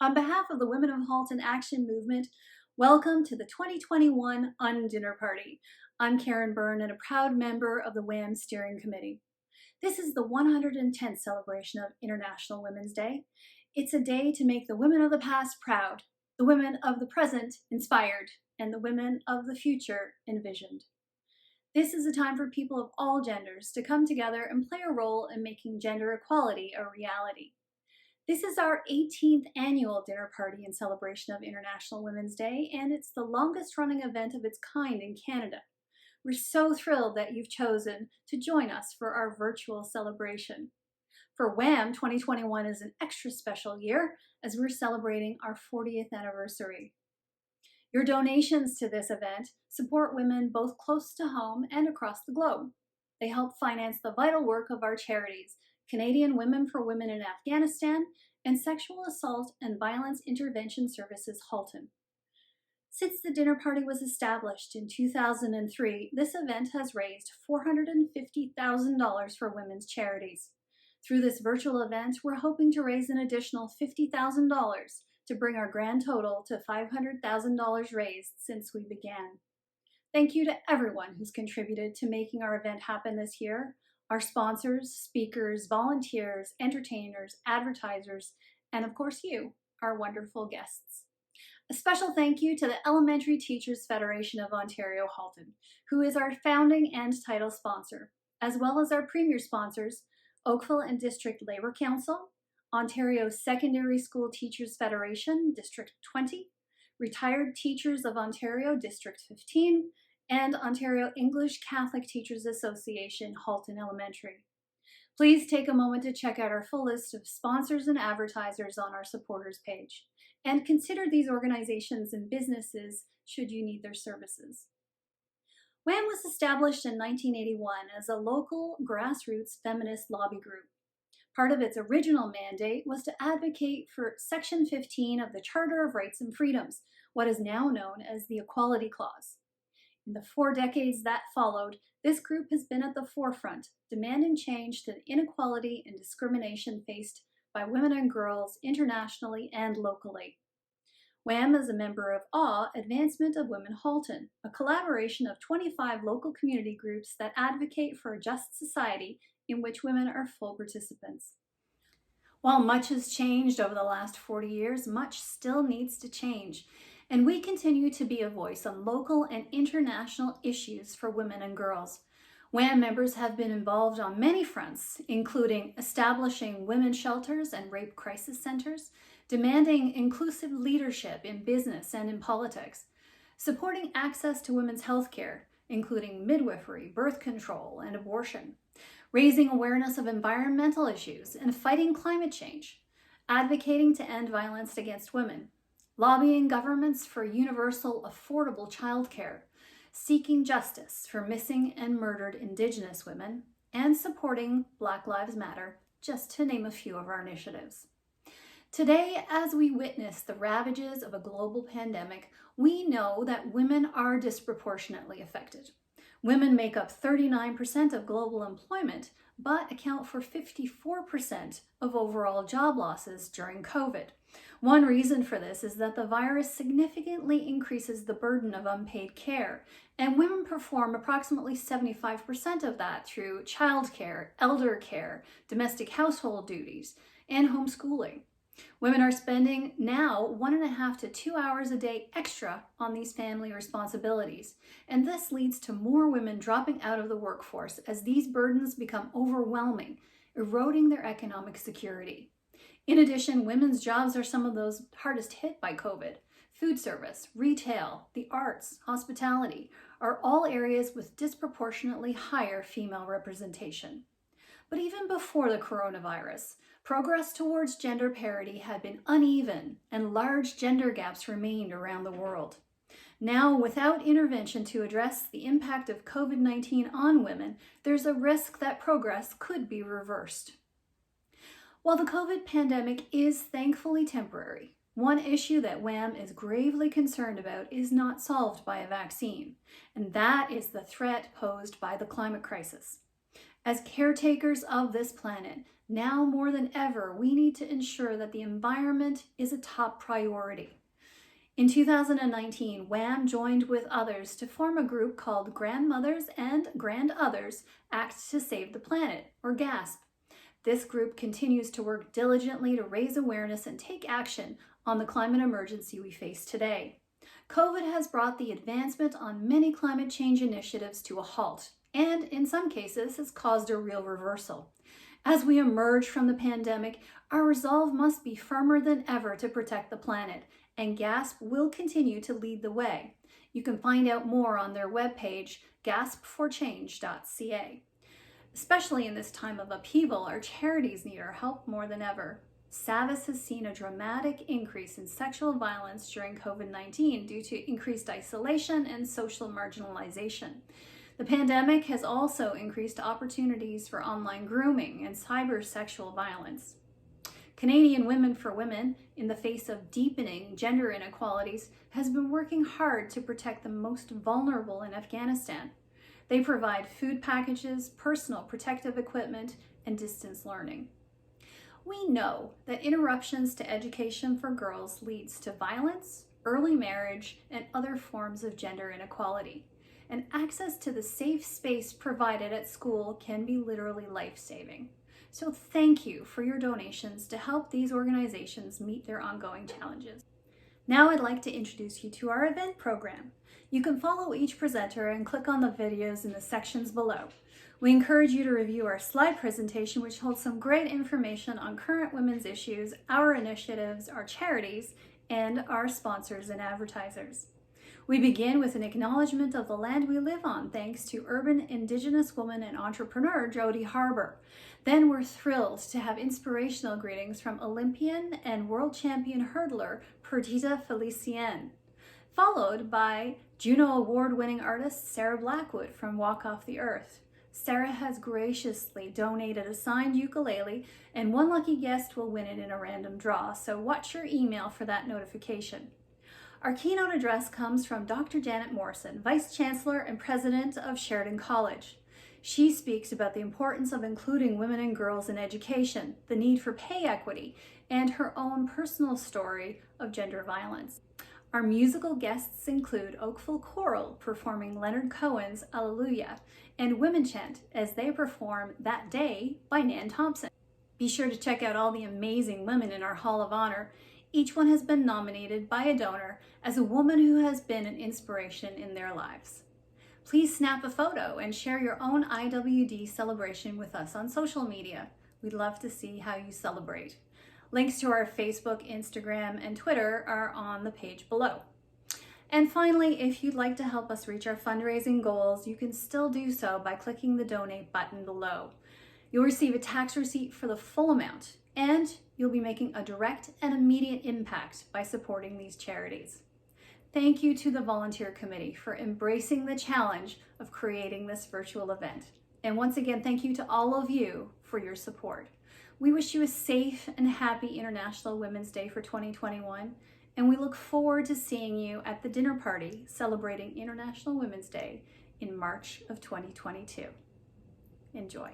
On behalf of the Women of Halton Action Movement, welcome to the 2021 Undinner Party. I'm Karyn Byrne and a proud member of the WHAM Steering Committee. This is the 110th celebration of International Women's Day. It's a day to make the women of the past proud, the women of the present inspired, and the women of the future envisioned. This is a time for people of all genders to come together and play a role in making gender equality a reality. This is our 18th annual dinner party in celebration of International Women's Day, and it's the longest running event of its kind in Canada. We're so thrilled that you've chosen to join us for our virtual celebration. For WHAM, 2021 is an extra special year as we're celebrating our 40th anniversary. Your donations to this event support women both close to home and across the globe. They help finance the vital work of our charities, Canadian Women for Women in Afghanistan, and Sexual Assault and Violence Intervention Services Halton. Since the dinner party was established in 2003, this event has raised $450,000 for women's charities. Through this virtual event, we're hoping to raise an additional $50,000 to bring our grand total to $500,000 raised since we began. Thank you to everyone who's contributed to making our event happen this year. Our sponsors, speakers, volunteers, entertainers, advertisers, and of course you, our wonderful guests. A special thank you to the Elementary Teachers Federation of Ontario Halton, who is our founding and title sponsor, as well as our premier sponsors, Oakville and District Labour Council, Ontario Secondary School Teachers Federation, District 20, Retired Teachers of Ontario, District 15, and Ontario English Catholic Teachers Association, Halton Elementary. Please take a moment to check out our full list of sponsors and advertisers on our supporters page, and consider these organizations and businesses should you need their services. WHAM was established in 1981 as a local grassroots feminist lobby group. Part of its original mandate was to advocate for Section 15 of the Charter of Rights and Freedoms, what is now known as the Equality Clause. In the 4 decades that followed, this group has been at the forefront, demanding change to the inequality and discrimination faced by women and girls internationally and locally. WHAM is a member of AWE, Advancement of Women Halton, a collaboration of 25 local community groups that advocate for a just society in which women are full participants. While much has changed over the last 40 years, much still needs to change, and we continue to be a voice on local and international issues for women and girls. WHAM members have been involved on many fronts, including establishing women's shelters and rape crisis centers, demanding inclusive leadership in business and in politics, supporting access to women's health care, including midwifery, birth control, and abortion, raising awareness of environmental issues and fighting climate change, advocating to end violence against women, lobbying governments for universal, affordable childcare, seeking justice for missing and murdered Indigenous women, and supporting Black Lives Matter, just to name a few of our initiatives. Today, as we witness the ravages of a global pandemic, we know that women are disproportionately affected. Women make up 39% of global employment, but account for 54% of overall job losses during COVID. One reason for this is that the virus significantly increases the burden of unpaid care, and women perform approximately 75% of that through childcare, elder care, domestic household duties, and homeschooling. Women are spending now 1.5 to 2 hours a day extra on these family responsibilities, and this leads to more women dropping out of the workforce as these burdens become overwhelming, eroding their economic security. In addition, women's jobs are some of those hardest hit by COVID. Food service, retail, the arts, hospitality are all areas with disproportionately higher female representation. But even before the coronavirus, progress towards gender parity had been uneven and large gender gaps remained around the world. Now, without intervention to address the impact of COVID-19 on women, there's a risk that progress could be reversed. While the COVID pandemic is thankfully temporary, one issue that WHAM is gravely concerned about is not solved by a vaccine, and that is the threat posed by the climate crisis. As caretakers of this planet, now more than ever, we need to ensure that the environment is a top priority. In 2019, WHAM joined with others to form a group called Grandmothers and Grandothers Act to Save the Planet, or GASP. This group continues to work diligently to raise awareness and take action on the climate emergency we face today. COVID has brought the advancement on many climate change initiatives to a halt, and in some cases has caused a real reversal. As we emerge from the pandemic, our resolve must be firmer than ever to protect the planet, and GASP will continue to lead the way. You can find out more on their webpage, gaspforchange.ca. Especially in this time of upheaval, our charities need our help more than ever. SAVIS has seen a dramatic increase in sexual violence during COVID-19 due to increased isolation and social marginalization. The pandemic has also increased opportunities for online grooming and cyber sexual violence. Canadian Women for Women, in the face of deepening gender inequalities, has been working hard to protect the most vulnerable in Afghanistan. They provide food packages, personal protective equipment, and distance learning. We know that interruptions to education for girls leads to violence, early marriage, and other forms of gender inequality. And access to the safe space provided at school can be literally life-saving. So thank you for your donations to help these organizations meet their ongoing challenges. Now I'd like to introduce you to our event program. You can follow each presenter and click on the videos in the sections below. We encourage you to review our slide presentation, which holds some great information on current women's issues, our initiatives, our charities, and our sponsors and advertisers. We begin with an acknowledgement of the land we live on, thanks to urban Indigenous woman and entrepreneur Jody Harbour. Then we're thrilled to have inspirational greetings from Olympian and world champion hurdler Perdita Felicien, followed by Juno Award-winning artist Sarah Blackwood from Walk Off the Earth. Sarah has graciously donated a signed ukulele, and one lucky guest will win it in a random draw, so watch your email for that notification. Our keynote address comes from Dr. Janet Morrison, Vice Chancellor and President of Sheridan College. She speaks about the importance of including women and girls in education, the need for pay equity, and her own personal story of gender violence. Our musical guests include Oakville Choral performing Leonard Cohen's Alleluia, and Women Chant as they perform That Day by Nan Thompson. Be sure to check out all the amazing women in our Hall of Honor. Each one has been nominated by a donor as a woman who has been an inspiration in their lives. Please snap a photo and share your own IWD celebration with us on social media. We'd love to see how you celebrate. Links to our Facebook, Instagram, and Twitter are on the page below. And finally, if you'd like to help us reach our fundraising goals, you can still do so by clicking the donate button below. You'll receive a tax receipt for the full amount, and you'll be making a direct and immediate impact by supporting these charities. Thank you to the Volunteer Committee for embracing the challenge of creating this virtual event. And once again, thank you to all of you for your support. We wish you a safe and happy International Women's Day for 2021, and we look forward to seeing you at the dinner party celebrating International Women's Day in March of 2022. Enjoy.